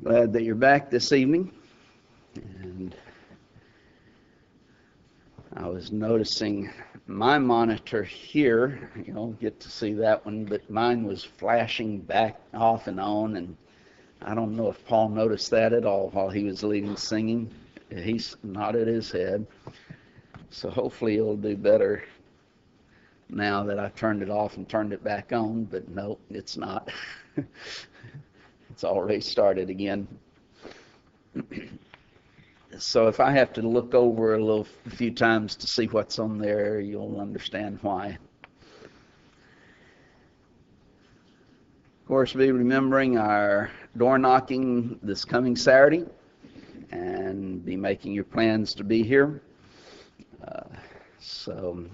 Glad that you're back this evening. And I was noticing my monitor here, you don't get to see that one, but mine was flashing back off and on, and I don't know if Paul noticed that at all while he was leading singing. He nodded his head. So hopefully it'll do better now that I've turned it off and turned it back on, but no, it's not. It's already started again. So if I have to look over a few times to see what's on there, you'll understand why. Of course, be remembering our door knocking this coming Saturday, and be making your plans to be here. So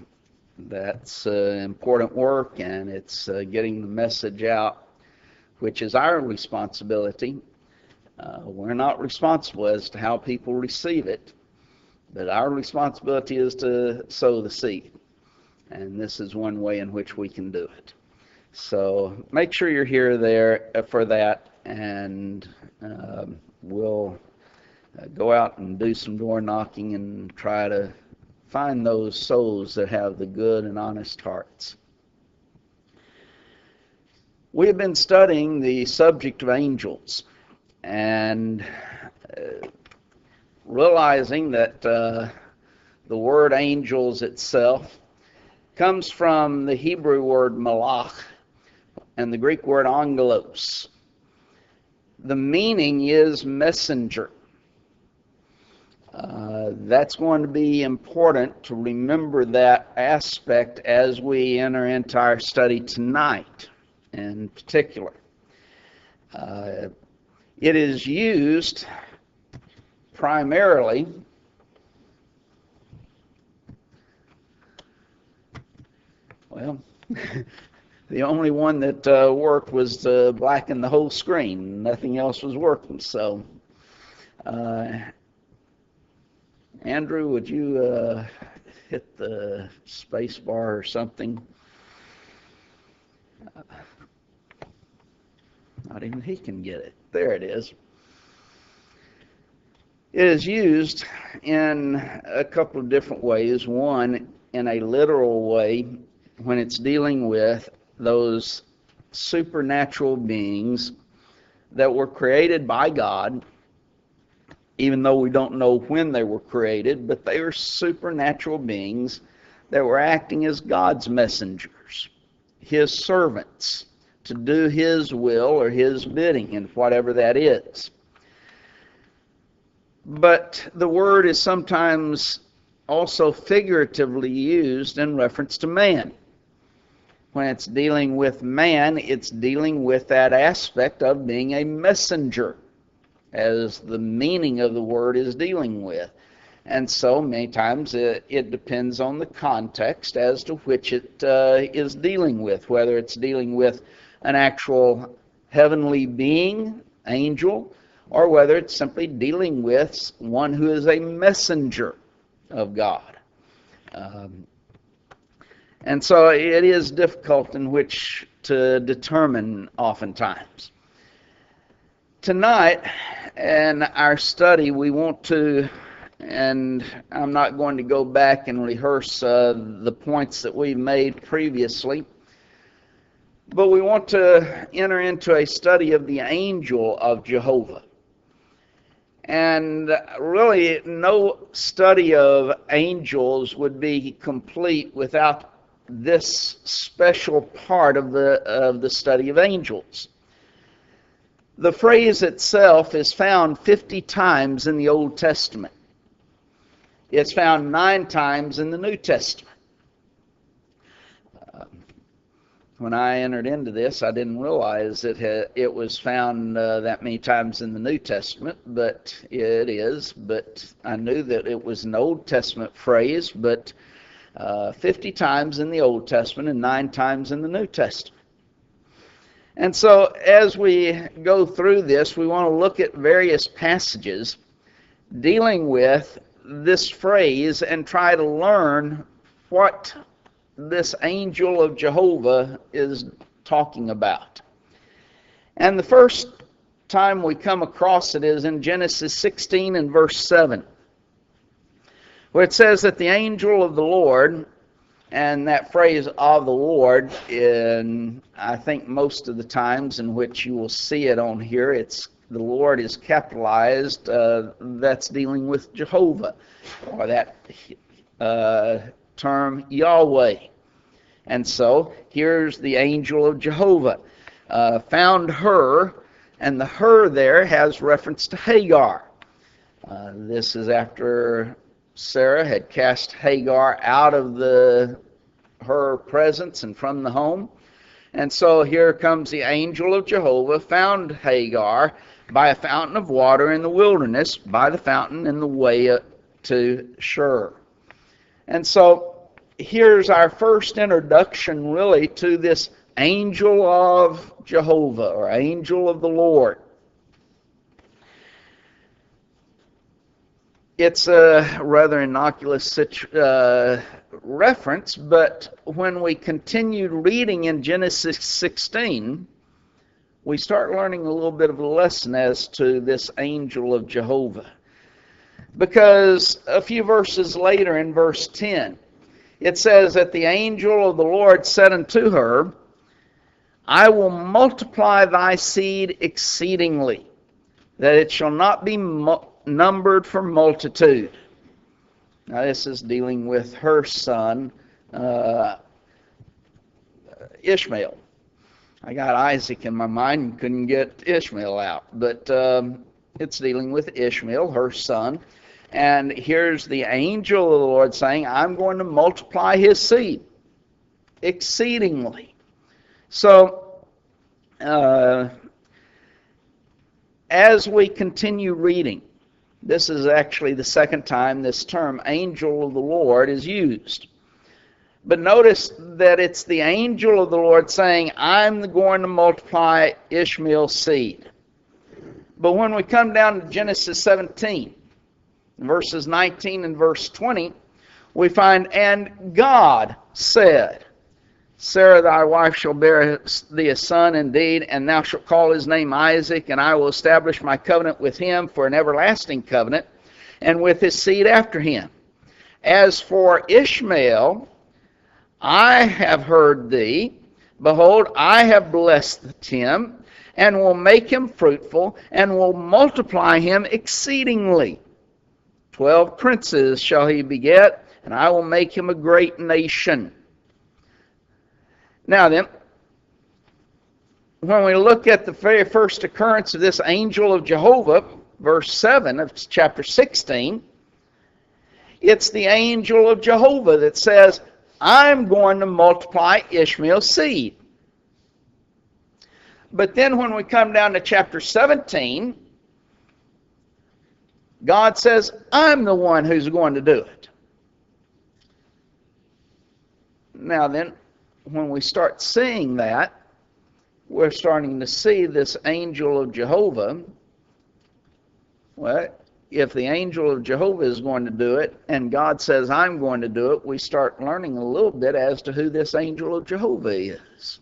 that's important work, and it's getting the message out, which is our responsibility. We're not responsible as to how people receive it, but our responsibility is to sow the seed, and this is one way in which we can do it. So make sure you're here there for that, and we'll go out and do some door knocking and try to find those souls that have the good and honest hearts. We have been studying the subject of angels, and realizing that the word angels itself comes from the Hebrew word malach and the Greek word angelos. The meaning is messenger. That's going to be important to remember that aspect as we enter into our study tonight in particular. It is used primarily the only one that worked was to blacken the whole screen. Nothing else was working. So, Andrew, would you hit the space bar or something? Not even he can get it. There it is. It is used in a couple of different ways. One, in a literal way, when it's dealing with those supernatural beings that were created by God, even though we don't know when they were created, but they were supernatural beings that were acting as God's messengers, His servants, to do His will or His bidding, and whatever that is. But the word is sometimes also figuratively used in reference to man. When it's dealing with man, it's dealing with that aspect of being a messenger, as the meaning of the word is dealing with. And so many times it depends on the context as to which it is dealing with, whether it's dealing with an actual heavenly being, angel, or whether it's simply dealing with one who is a messenger of God. And so it is difficult in which to determine oftentimes. Tonight, in our study, we want to, and I'm not going to go back and rehearse the points that we made previously, but we want to enter into a study of the angel of Jehovah. And really, no study of angels would be complete without this special part of the study of angels. The phrase itself is found 50 times in the Old Testament. It's found 9 times in the New Testament. When I entered into this, I didn't realize it was found that many times in the New Testament, but it is. But I knew that it was an Old Testament phrase, but 50 times in the Old Testament and 9 times in the New Testament. And so as we go through this, we want to look at various passages dealing with this phrase and try to learn what this angel of Jehovah is talking about. And the first time we come across it is in Genesis 16 and verse 7, where it says that the angel of the Lord, and that phrase of the Lord, in I think most of the times in which you will see it on here, it's the Lord is capitalized. That's dealing with Jehovah, or that term Yahweh. And so here's the angel of Jehovah. Found her, and the her there has reference to Hagar. This is after Sarah had cast Hagar out of her presence and from the home. And so here comes the angel of Jehovah, found Hagar by a fountain of water in the wilderness, by the fountain in the way to Shur. And so here's our first introduction really to this angel of Jehovah, or angel of the Lord. It's a rather innocuous reference, but when we continue reading in Genesis 16, we start learning a little bit of a lesson as to this angel of Jehovah. Because a few verses later in verse 10, it says that the angel of the Lord said unto her, I will multiply thy seed exceedingly, that it shall not be numbered for multitude. Now this is dealing with her son, Ishmael. I got Isaac in my mind and couldn't get Ishmael out, but it's dealing with Ishmael, her son. And here's the angel of the Lord saying, I'm going to multiply his seed exceedingly. So, as we continue reading, this is actually the second time this term, angel of the Lord, is used. But notice that it's the angel of the Lord saying, I'm going to multiply Ishmael's seed. But when we come down to Genesis 17, verses 19 and verse 20, we find, and God said, Sarah thy wife shall bear thee a son indeed, and thou shalt call his name Isaac, and I will establish my covenant with him for an everlasting covenant, and with his seed after him. As for Ishmael, I have heard thee. Behold, I have blessed him, and will make him fruitful, and will multiply him exceedingly. 12 princes shall he beget, and I will make him a great nation. Now then, when we look at the very first occurrence of this angel of Jehovah, verse 7 of chapter 16, it's the angel of Jehovah that says, I'm going to multiply Ishmael's seed. But then when we come down to chapter 17, God says, I'm the one who's going to do it. Now then, when we start seeing that, we're starting to see this angel of Jehovah. Well, if the angel of Jehovah is going to do it, and God says, I'm going to do it, we start learning a little bit as to who this angel of Jehovah is.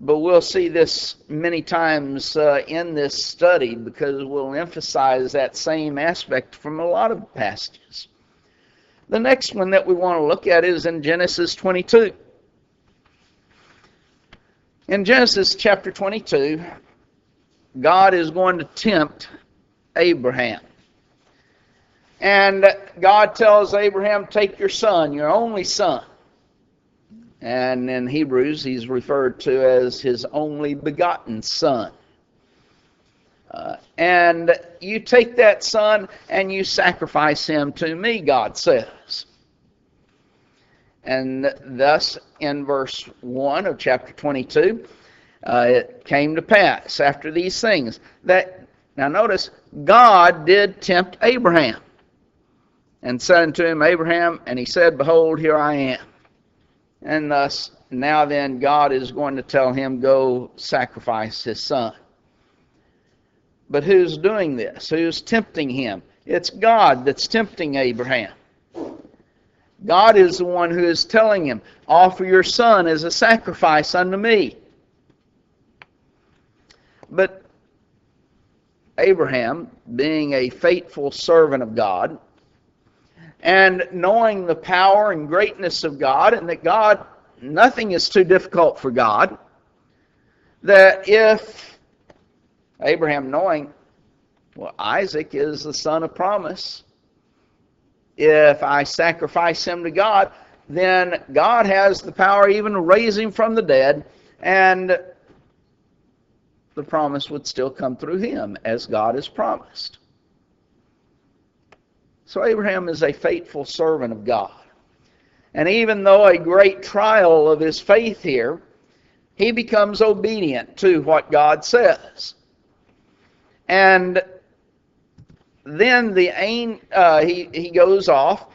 But we'll see this many times in this study, because we'll emphasize that same aspect from a lot of passages. The next one that we want to look at is in Genesis 22. In Genesis chapter 22, God is going to tempt Abraham. And God tells Abraham, take your son, your only son. And in Hebrews, he's referred to as his only begotten son. And you take that son and you sacrifice him to me, God says. And thus, in verse 1 of chapter 22, it came to pass after these things that, now notice, God did tempt Abraham and said unto him, Abraham, and he said, behold, here I am. And thus, now then, God is going to tell him, go sacrifice his son. But who's doing this? Who's tempting him? It's God that's tempting Abraham. God is the one who is telling him, offer your son as a sacrifice unto me. But Abraham, being a faithful servant of God, and knowing the power and greatness of God, and that God, nothing is too difficult for God, that if Abraham knowing, well, Isaac is the son of promise, if I sacrifice him to God, then God has the power even to raise him from the dead, and the promise would still come through him, as God has promised. So Abraham is a faithful servant of God. And even though a great trial of his faith here, he becomes obedient to what God says. And then he goes off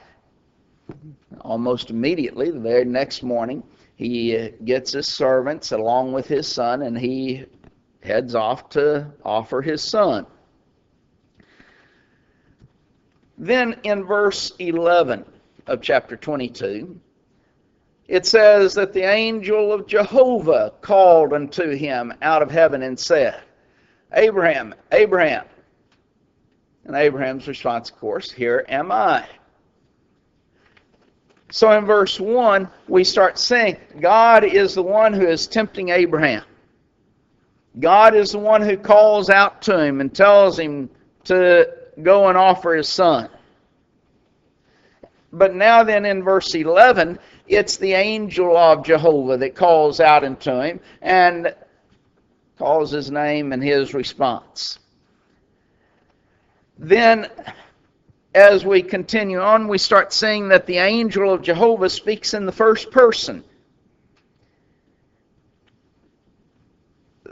almost immediately. The very next morning, he gets his servants along with his son, and he heads off to offer his son. Then in verse 11 of chapter 22, it says that the angel of Jehovah called unto him out of heaven and said, Abraham, Abraham. And Abraham's response, of course, here am I. So in verse 1, we start saying God is the one who is tempting Abraham. God is the one who calls out to him and tells him to go and offer his son. But now then in verse 11, it's the angel of Jehovah that calls out unto him and calls his name and his response. Then, as we continue on, we start seeing that the angel of Jehovah speaks in the first person.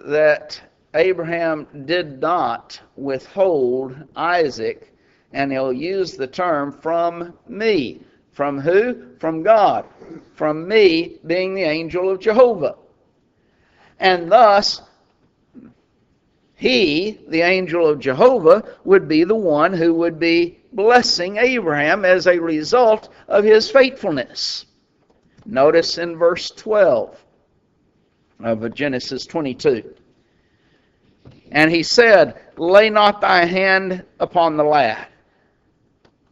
That Abraham did not withhold Isaac, and he'll use the term from me. From who? From God. From me being the angel of Jehovah. And thus, he, the angel of Jehovah, would be the one who would be blessing Abraham as a result of his faithfulness. Notice in verse 12 of Genesis 22. And he said, lay not thy hand upon the lad.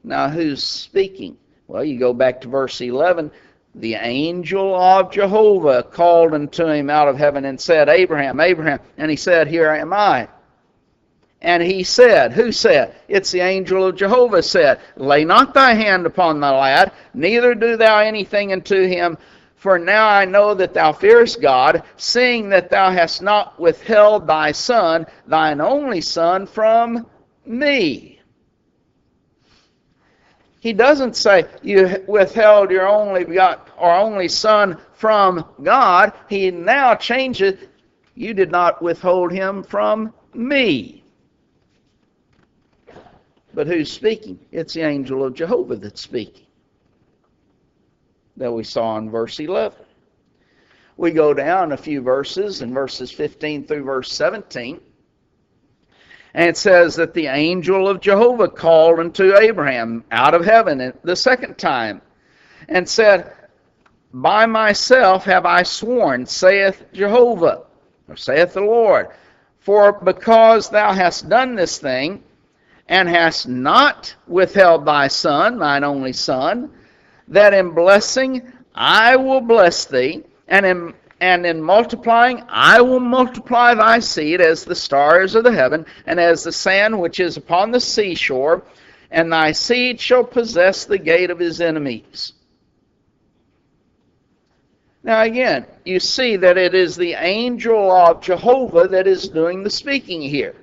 Now who's speaking? Well, you go back to verse 11. The angel of Jehovah called unto him out of heaven and said, Abraham, Abraham. And he said, here am I. And he said, who said? It's the angel of Jehovah said, lay not thy hand upon the lad, neither do thou anything unto him. For now I know that thou fearest God, seeing that thou hast not withheld thy son, thine only son, from me. He doesn't say you withheld your only son from God. He now changes, you did not withhold him from me. But who's speaking? It's the angel of Jehovah that's speaking, that we saw in verse 11. We go down a few verses, in verses 15 through verse 17, and it says that the angel of Jehovah called unto Abraham out of heaven the second time, and said, by myself have I sworn, saith Jehovah, or saith the Lord, for because thou hast done this thing, and hast not withheld thy son, thine only son, that in blessing I will bless thee, and in multiplying I will multiply thy seed as the stars of the heaven, and as the sand which is upon the seashore, and thy seed shall possess the gate of his enemies. Now again, you see that it is the angel of Jehovah that is doing the speaking here.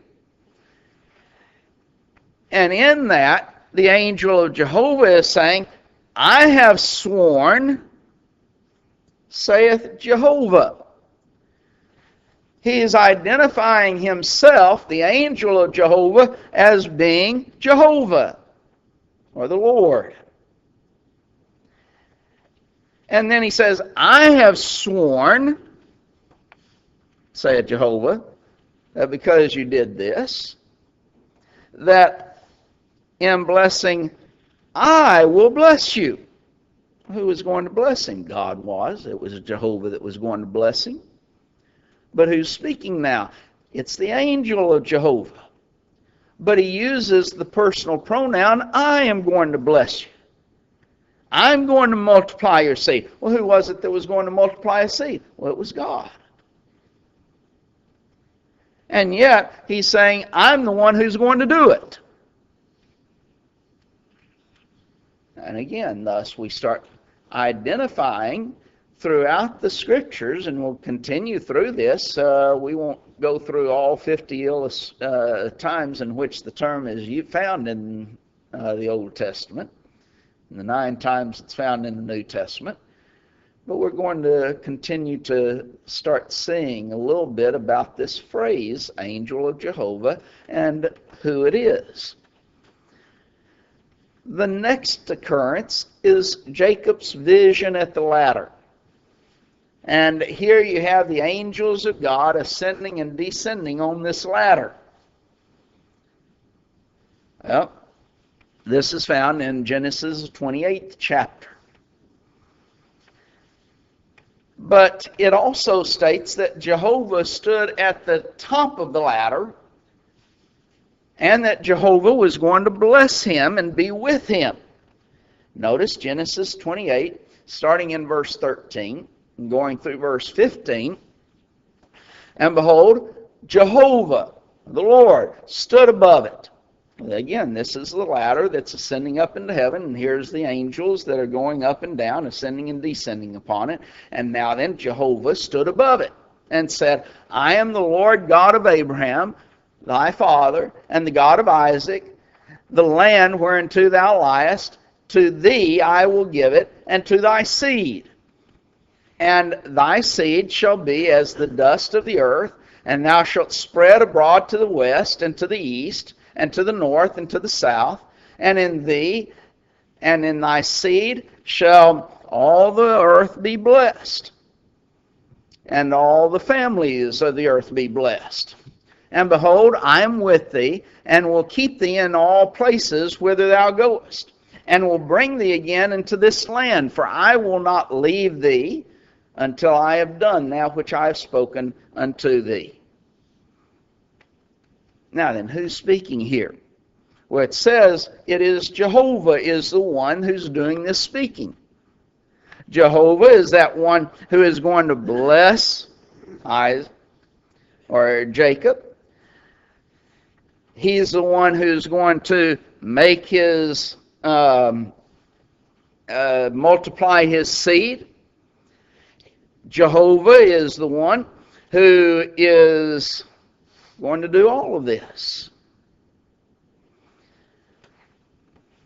And in that, the angel of Jehovah is saying, I have sworn, saith Jehovah. He is identifying himself, the angel of Jehovah, as being Jehovah, or the Lord. And then he says, I have sworn, saith Jehovah, that because you did this, that in blessing I will bless you. Who was going to bless him? God was. It was Jehovah that was going to bless him. But who's speaking now? It's the angel of Jehovah. But he uses the personal pronoun, I am going to bless you. I'm going to multiply your seed. Well, who was it that was going to multiply a seed? Well, it was God. And yet, he's saying, I'm the one who's going to do it. And again, thus we start identifying throughout the Scriptures, and we'll continue through this. We won't go through all 50 times in which the term is found in the Old Testament, and the 9 times it's found in the New Testament. But we're going to continue to start seeing a little bit about this phrase, angel of Jehovah, and who it is. The next occurrence is Jacob's vision at the ladder. And here you have the angels of God ascending and descending on this ladder. Well, this is found in Genesis 28th chapter. But it also states that Jehovah stood at the top of the ladder, and that Jehovah was going to bless him and be with him. Notice Genesis 28, starting in verse 13, and going through verse 15. And behold, Jehovah, the Lord, stood above it. Again, this is the ladder that's ascending up into heaven, and here's the angels that are going up and down, ascending and descending upon it. And now then, Jehovah stood above it and said, I am the Lord God of Abraham, thy father, and the God of Isaac. The land whereunto thou liest, to thee I will give it, and to thy seed. And thy seed shall be as the dust of the earth, and thou shalt spread abroad to the west, and to the east, and to the north, and to the south. And in thee and in thy seed shall all the earth be blessed, and all the families of the earth be blessed. And behold, I am with thee, and will keep thee in all places whither thou goest, and will bring thee again into this land, for I will not leave thee until I have done that which I have spoken unto thee. Now then, who's speaking here? Well, it says it is Jehovah is the one who's doing this speaking. Jehovah is that one who is going to bless Isaac or Jacob. He's the one who's going to make his multiply his seed. Jehovah is the one who is going to do all of this.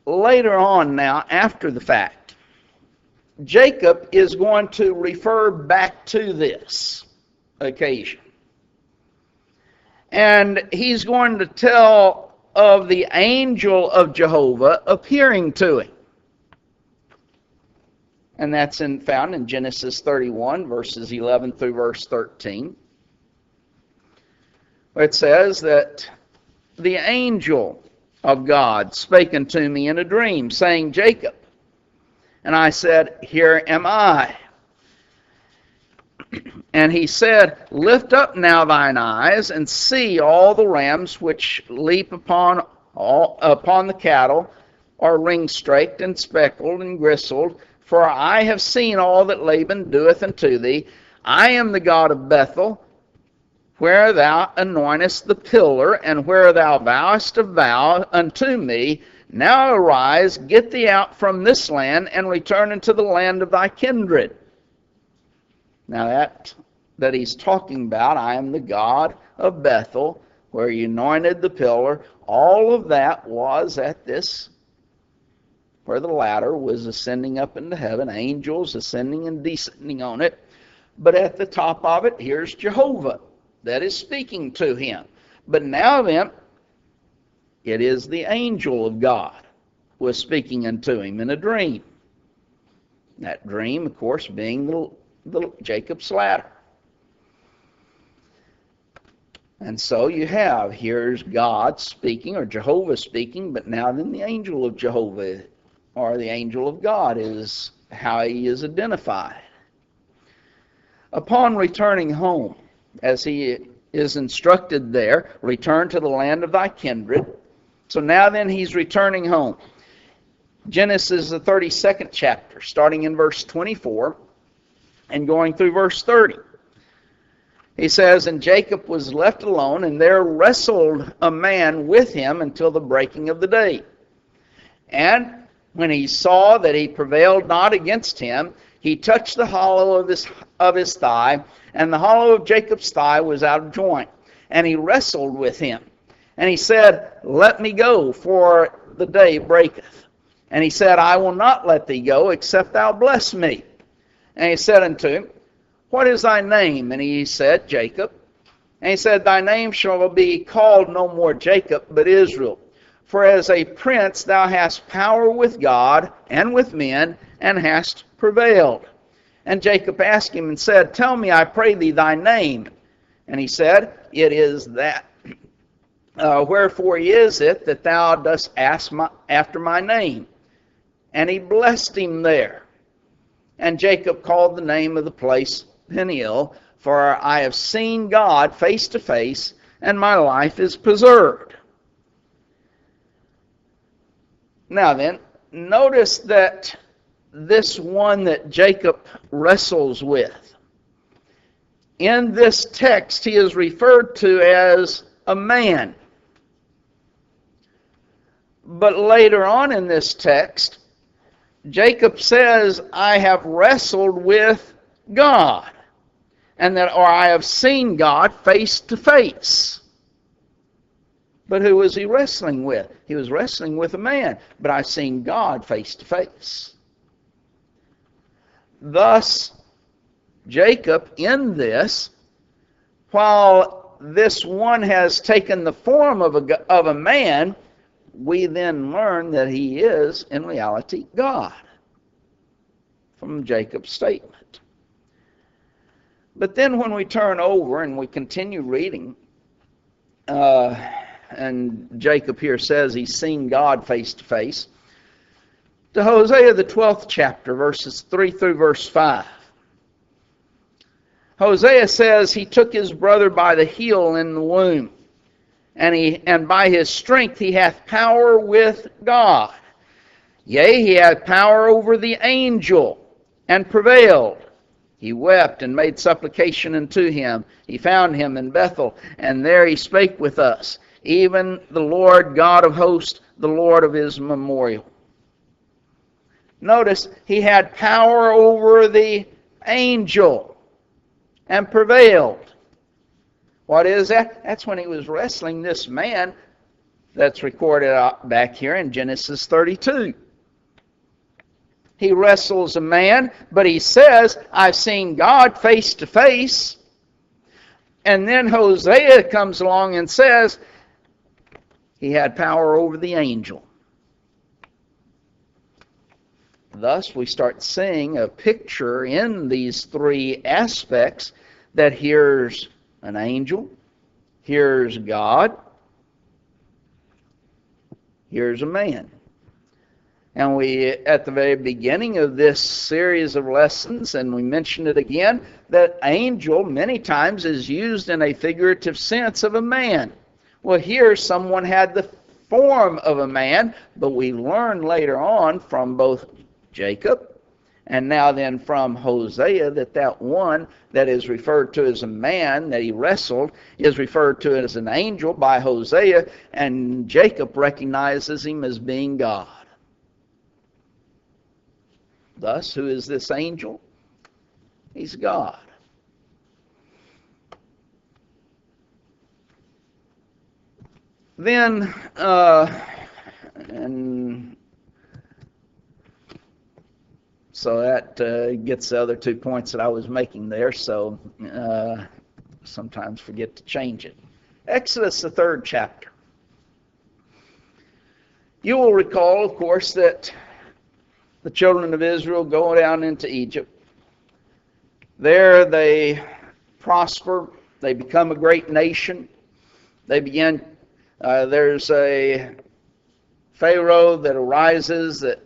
Later on now, after the fact, Jacob is going to refer back to this occasion. And he's going to tell of the angel of Jehovah appearing to him. And that's found in Genesis 31, verses 11 through verse 13. Where it says that the angel of God spake unto me in a dream, saying, Jacob. And I said, Here am I. And he said, Lift up now thine eyes, and see all the rams which leap upon the cattle, are ring-straked and speckled and gristled. For I have seen all that Laban doeth unto thee. I am the God of Bethel, where thou anointest the pillar, and where thou vowest a vow unto me. Now arise, get thee out from this land, and return into the land of thy kindred. Now that he's talking about, I am the God of Bethel, where you anointed the pillar. All of that was at this, where the ladder was ascending up into heaven, angels ascending and descending on it. But at the top of it, here's Jehovah that is speaking to him. But now then, it is the angel of God was speaking unto him in a dream. That dream, of course, being the Jacob's ladder. And so you have, here's God speaking, or Jehovah speaking, but now then the angel of Jehovah, or the angel of God, is how he is identified. Upon returning home, as he is instructed there, return to the land of thy kindred. So now then he's returning home. Genesis, the 32nd chapter, starting in verse 24 and going through verse 30. He says, and Jacob was left alone, and there wrestled a man with him until the breaking of the day. And when he saw that he prevailed not against him, he touched the hollow of his thigh, and the hollow of Jacob's thigh was out of joint. And he wrestled with him. And he said, let me go, for the day breaketh. And he said, I will not let thee go, except thou bless me. And he said unto him, what is thy name? And he said, Jacob. And he said, thy name shall be called no more Jacob, but Israel. For as a prince thou hast power with God and with men, and hast prevailed. And Jacob asked him and said, tell me, I pray thee, thy name. And he said, it is that. Wherefore is it that thou dost ask after my name? And he blessed him there. And Jacob called the name of the place Peniel, for I have seen God face to face, and my life is preserved. Now then, notice that this one that Jacob wrestles with, in this text he is referred to as a man. But later on in this text, Jacob says, I have wrestled with God, or I have seen God face to face. But who was he wrestling with? He was wrestling with a man, but I've seen God face to face. Thus, Jacob in this, while this one has taken the form of a man, we then learn that he is, in reality, God, from Jacob's statement. But then when we turn over and we continue reading, and Jacob here says he's seen God face to face, to Hosea the 12th chapter, verses 3 through verse 5. Hosea says he took his brother by the heel in the womb, and by his strength he hath power with God. Yea, he hath power over the angel, and prevailed. He wept and made supplication unto him. He found him in Bethel, and there he spake with us, even the Lord God of hosts, the Lord of his memorial. Notice, he had power over the angel and prevailed. What is that? That's when he was wrestling this man that's recorded back here in Genesis 32. He wrestles a man, but he says, I've seen God face to face. And then Hosea comes along and says, he had power over the angel. Thus, we start seeing a picture in these three aspects that here's an angel, here's God, here's a man. And we, at the very beginning of this series of lessons, and we mentioned it again, that angel many times is used in a figurative sense of a man. Well, here someone had the form of a man, but we learn later on from both Jacob and now then from Hosea that one that is referred to as a man that he wrestled is referred to as an angel by Hosea, and Jacob recognizes him as being God. Thus, who is this angel? He's God. Then, and so that gets the other 2 points that I was making there, so sometimes forget to change it. Exodus, the 3rd chapter. You will recall, of course, that the children of Israel go down into Egypt. There they prosper. They become a great nation. They begin, there's a Pharaoh that arises that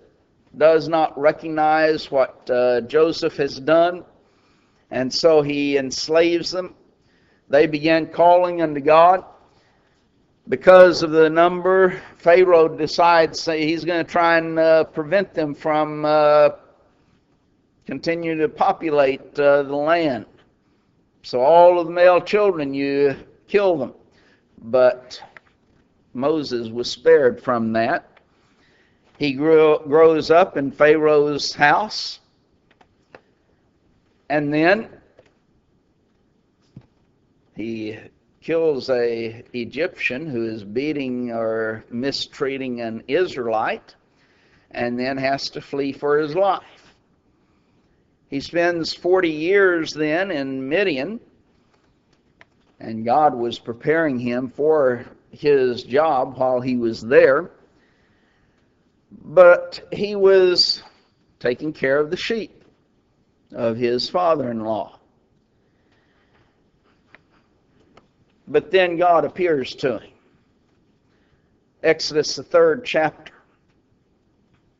does not recognize what Joseph has done, and so he enslaves them. They began calling unto God. Because of the number, Pharaoh decides he's going to try and prevent them from continuing to populate the land. So all of the male children, you kill them. But Moses was spared from that. He grows up in Pharaoh's house. And then he kills an Egyptian who is beating or mistreating an Israelite, and then has to flee for his life. He spends 40 years then in Midian, and God was preparing him for his job while he was there. But he was taking care of the sheep of his father-in-law. But then God appears to him. Exodus, the 3rd chapter.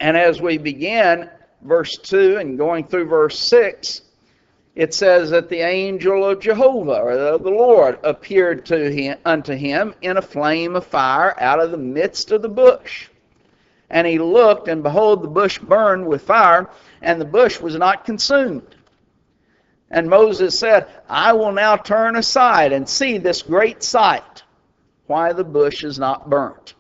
And as we begin verse 2 and going through verse 6, it says that the angel of Jehovah, or the Lord, appeared unto him in a flame of fire out of the midst of the bush. And he looked, and behold, the bush burned with fire, and the bush was not consumed. And Moses said, I will now turn aside and see this great sight, why the bush is not burnt.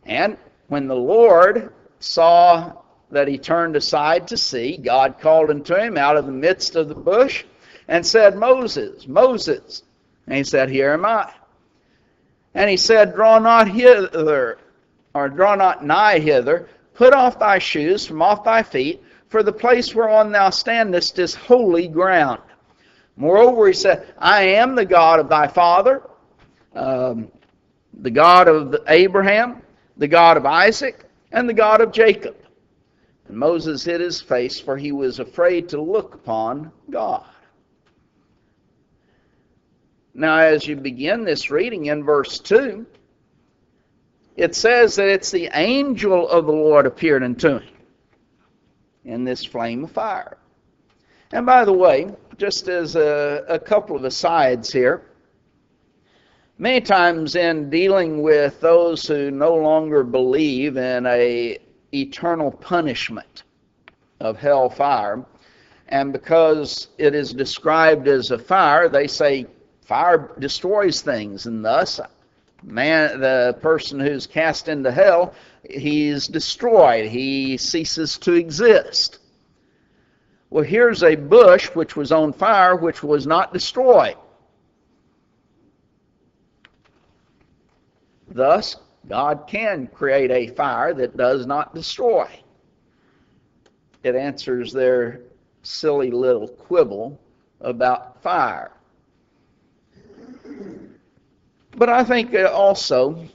And when the Lord saw that he turned aside to see, God called unto him out of the midst of the bush and said, Moses, Moses. And he said, Here am I. And he said, Draw not hither, or draw not nigh hither, put off thy shoes from off thy feet, for the place whereon thou standest is holy ground. Moreover, he said, I am the God of thy father, the God of Abraham, the God of Isaac, and the God of Jacob. And Moses hid his face, for he was afraid to look upon God. Now, as you begin this reading in verse 2, it says that it's the angel of the Lord appeared unto him in this flame of fire. And by the way, just as a couple of asides here, many times in dealing with those who no longer believe in a eternal punishment of hellfire, and because it is described as a fire, they say fire destroys things, and thus the person who's cast into hell, he's destroyed. He ceases to exist. Well, here's a bush which was on fire, which was not destroyed. Thus, God can create a fire that does not destroy. It answers their silly little quibble about fire. But I think also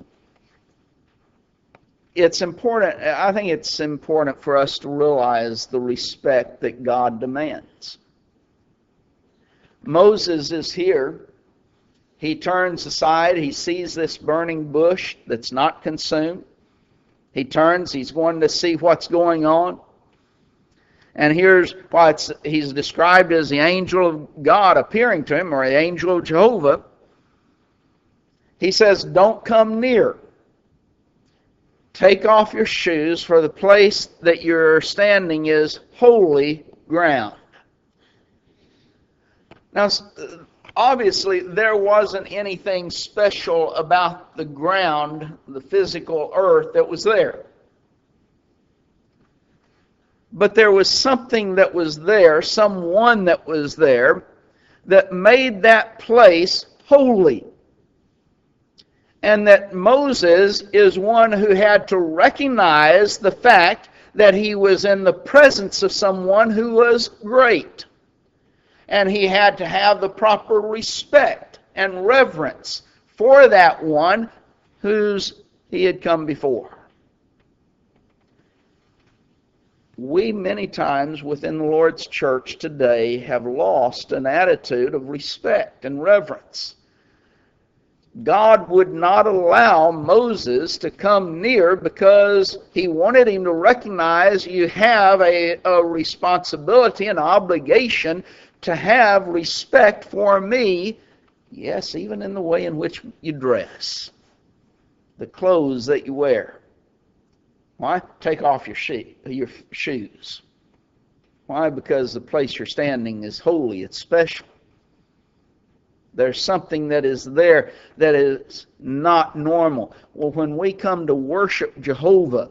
it's important. I think it's important for us to realize the respect that God demands. Moses is here. He turns aside. He sees this burning bush that's not consumed. He turns. He's going to see what's going on. And here's why he's described as the angel of God appearing to him, or the angel of Jehovah. He says, don't come near. Take off your shoes, for the place that you're standing is holy ground. Now, obviously, there wasn't anything special about the ground, the physical earth that was there. But there was something that was there, someone that was there, that made that place holy. And that Moses is one who had to recognize the fact that he was in the presence of someone who was great. And he had to have the proper respect and reverence for that one whose he had come before. We many times within the Lord's church today have lost an attitude of respect and reverence. God would not allow Moses to come near because he wanted him to recognize you have a responsibility, an obligation to have respect for me Yes, even in the way in which you dress, the clothes that you wear. Why? Take off your shoes. Why? Because the place you're standing is holy, it's special. There's something that is there that is not normal. Well, when we come to worship Jehovah,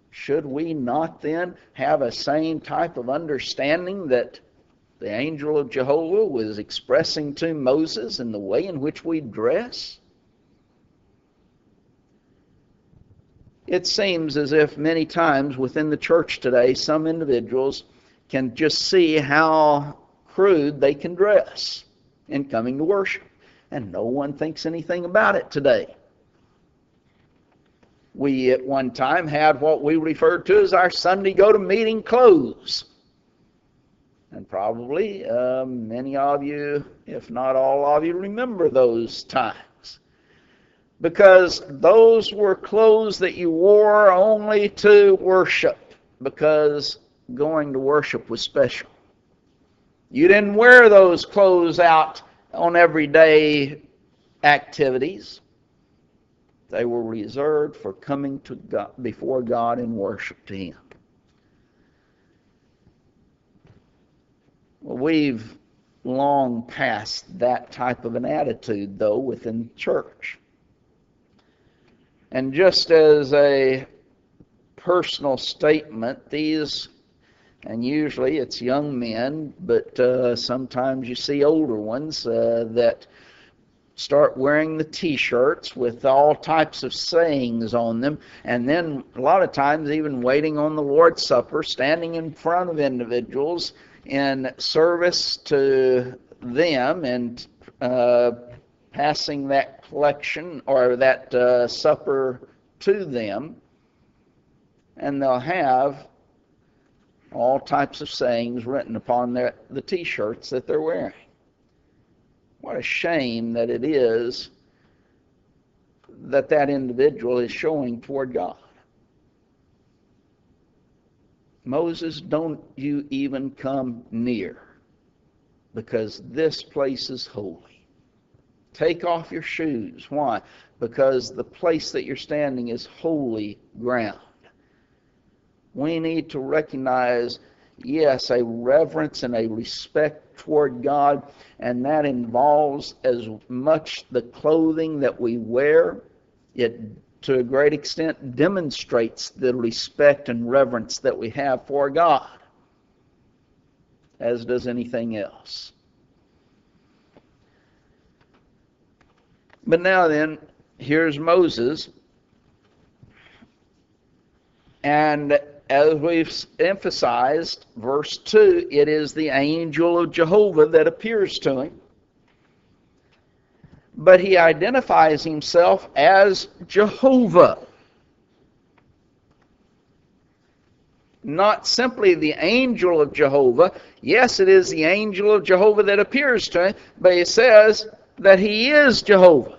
should we not then have a same type of understanding that the angel of Jehovah was expressing to Moses in the way in which we dress? It seems as if many times within the church today, some individuals can just see how crude they can dress in coming to worship, and no one thinks anything about it today. We at one time had what we referred to as our Sunday go-to-meeting clothes. And probably many of you, if not all of you, remember those times. Because those were clothes that you wore only to worship, because going to worship was special. You didn't wear those clothes out on everyday activities. They were reserved for coming to God, before God in worship to Him. Well, we've long passed that type of an attitude, though, within the church. And just as a personal statement, these, and usually it's young men, but sometimes you see older ones that start wearing the T-shirts with all types of sayings on them, and then a lot of times even waiting on the Lord's Supper, standing in front of individuals in service to them and passing that collection or that supper to them, and they'll have all types of sayings written upon the T-shirts that they're wearing. What a shame that it is that that individual is showing toward God. Moses, don't you even come near, because this place is holy. Take off your shoes. Why? Because the place that you're standing is holy ground. We need to recognize, yes, a reverence and a respect toward God, and that involves as much the clothing that we wear. It, to a great extent, demonstrates the respect and reverence that we have for God, as does anything else. But now then, here's Moses, and as we've emphasized, verse 2, it is the angel of Jehovah that appears to him. But he identifies himself as Jehovah. Not simply the angel of Jehovah. Yes, it is the angel of Jehovah that appears to him, but he says that he is Jehovah.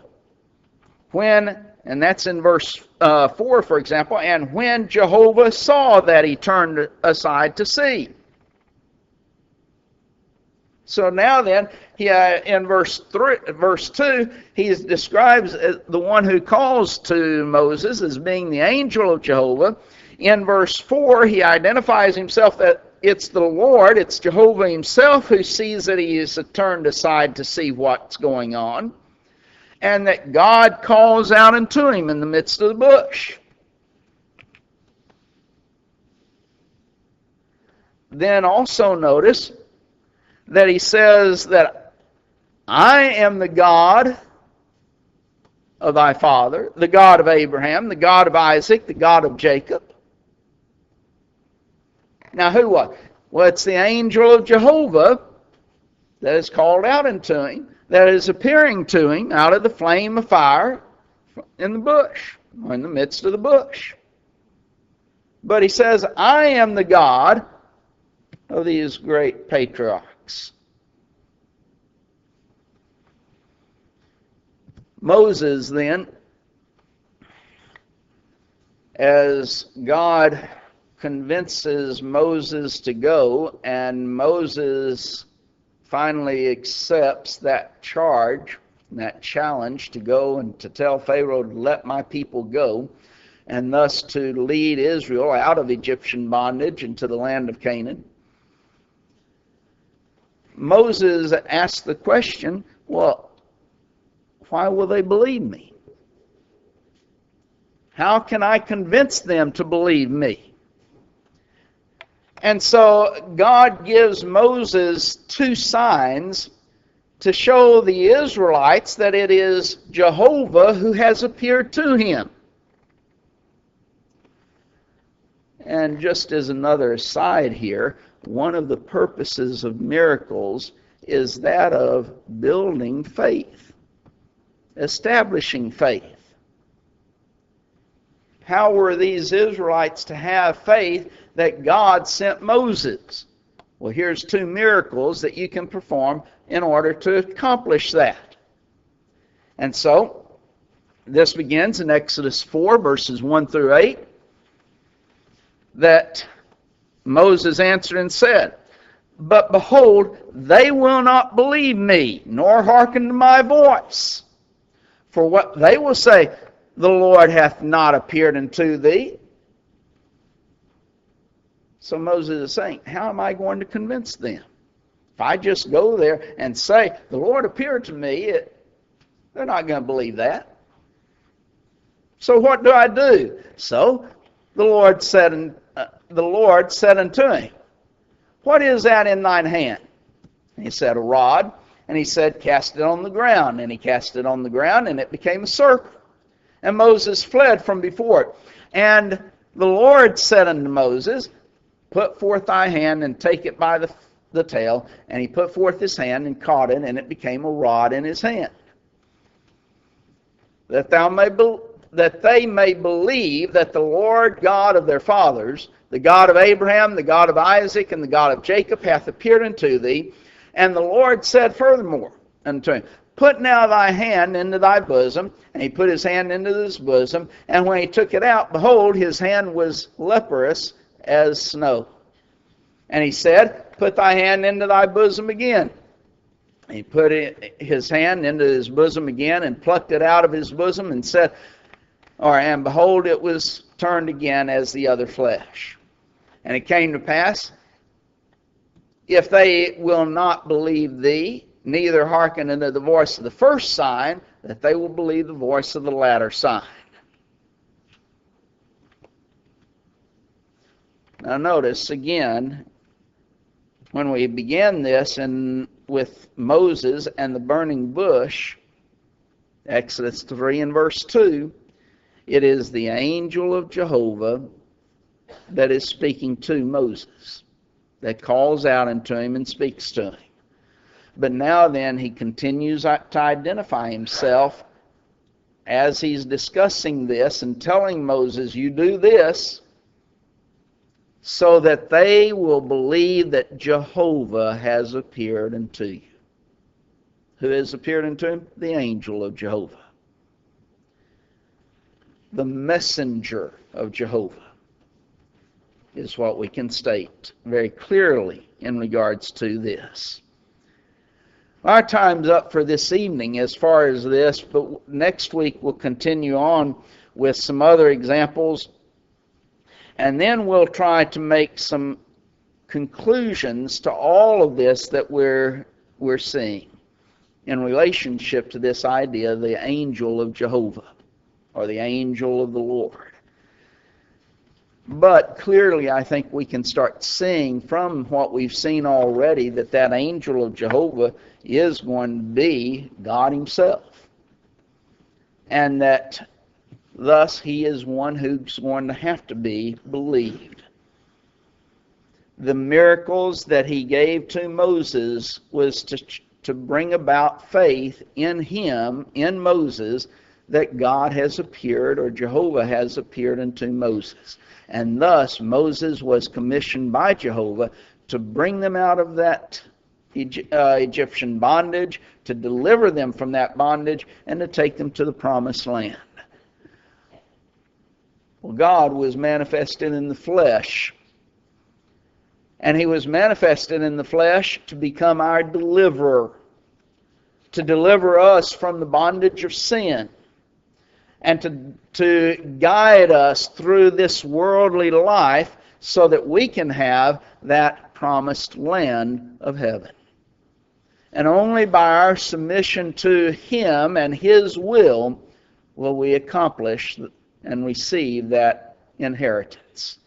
And that's in verse 4, for example, and when Jehovah saw that, he turned aside to see. So now then, in verse 2, he describes the one who calls to Moses as being the angel of Jehovah. In verse 4, he identifies himself that it's the Lord, it's Jehovah himself who sees that he is turned aside to see what's going on, and that God calls out unto him in the midst of the bush. Then also notice that he says that I am the God of thy father, the God of Abraham, the God of Isaac, the God of Jacob. Now who was? Well, it's the angel of Jehovah that is called out unto him, that is appearing to him out of the flame of fire in the bush, or in the midst of the bush. But he says, I am the God of these great patriarchs. Moses then, as God convinces Moses to go, and Moses finally accepts that charge, that challenge to go and to tell Pharaoh to let my people go, and thus to lead Israel out of Egyptian bondage into the land of Canaan, Moses asked the question, well, why will they believe me? How can I convince them to believe me? And so God gives Moses two signs to show the Israelites that it is Jehovah who has appeared to him. And just as another aside here, one of the purposes of miracles is that of building faith, establishing faith. How were these Israelites to have faith that God sent Moses? Well, here's two miracles that you can perform in order to accomplish that. And so, this begins in Exodus 4, verses 1 through 8, that Moses answered and said, "But behold, they will not believe me, nor hearken to my voice. For what they will say, the Lord hath not appeared unto thee." So Moses is saying, how am I going to convince them? If I just go there and say, the Lord appeared to me, they're not going to believe that. So what do I do? So the Lord said unto him, "What is that in thine hand?" And he said, "A rod." And he said, "Cast it on the ground." And he cast it on the ground, and it became a serpent. And Moses fled from before it. And the Lord said unto Moses, "Put forth thy hand and take it by the tail." And he put forth his hand and caught it, and it became a rod in his hand. That they may believe that the Lord God of their fathers, the God of Abraham, the God of Isaac, and the God of Jacob, hath appeared unto thee. And the Lord said furthermore unto him, "Put now thy hand into thy bosom." And he put his hand into his bosom, and when he took it out, behold, his hand was leprous as snow. And he said, "Put thy hand into thy bosom again." And he put his hand into his bosom again, and plucked it out of his bosom, and said, and behold, it was turned again as the other flesh. And it came to pass, if they will not believe thee, neither hearken unto the voice of the first sign, that they will believe the voice of the latter sign. Now notice again, when we begin this and with Moses and the burning bush, Exodus 3 and verse 2, it is the angel of Jehovah that is speaking to Moses, that calls out unto him and speaks to him. But now then he continues to identify himself as he's discussing this and telling Moses, you do this so that they will believe that Jehovah has appeared unto you. Who has appeared unto him? The angel of Jehovah. The messenger of Jehovah is what we can state very clearly in regards to this. Our time's up for this evening as far as this, but next week we'll continue on with some other examples, and then we'll try to make some conclusions to all of this that we're seeing in relationship to this idea of the angel of Jehovah, or the angel of the Lord. But clearly I think we can start seeing from what we've seen already that that angel of Jehovah is going to be God himself. And that thus he is one who's going to have to be believed. The miracles that he gave to Moses was to bring about faith in him, in Moses, that God has appeared, or Jehovah has appeared unto Moses. And thus Moses was commissioned by Jehovah to bring them out of that Egyptian bondage, to deliver them from that bondage, and to take them to the promised land. Well, God was manifested in the flesh, And he was manifested in the flesh to become our deliverer, to deliver us from the bondage of sin, and to guide us through this worldly life so that we can have that promised land of heaven. And only by our submission to Him and His will we accomplish and receive that inheritance.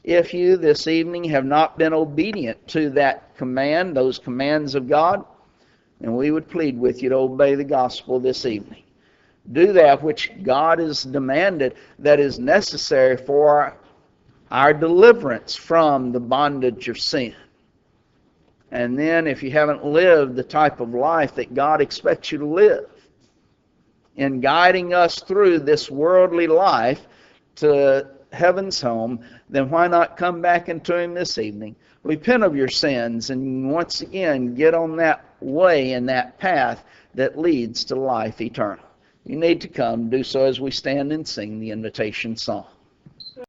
If you this evening have not been obedient to that command, those commands of God, then we would plead with you to obey the gospel this evening. Do that which God has demanded that is necessary for our deliverance from the bondage of sin. And then if you haven't lived the type of life that God expects you to live, in guiding us through this worldly life to heaven's home, then why not come back into Him this evening? Repent of your sins and once again get on that way and that path that leads to life eternal. You need to come. Do so as we stand and sing the invitation song.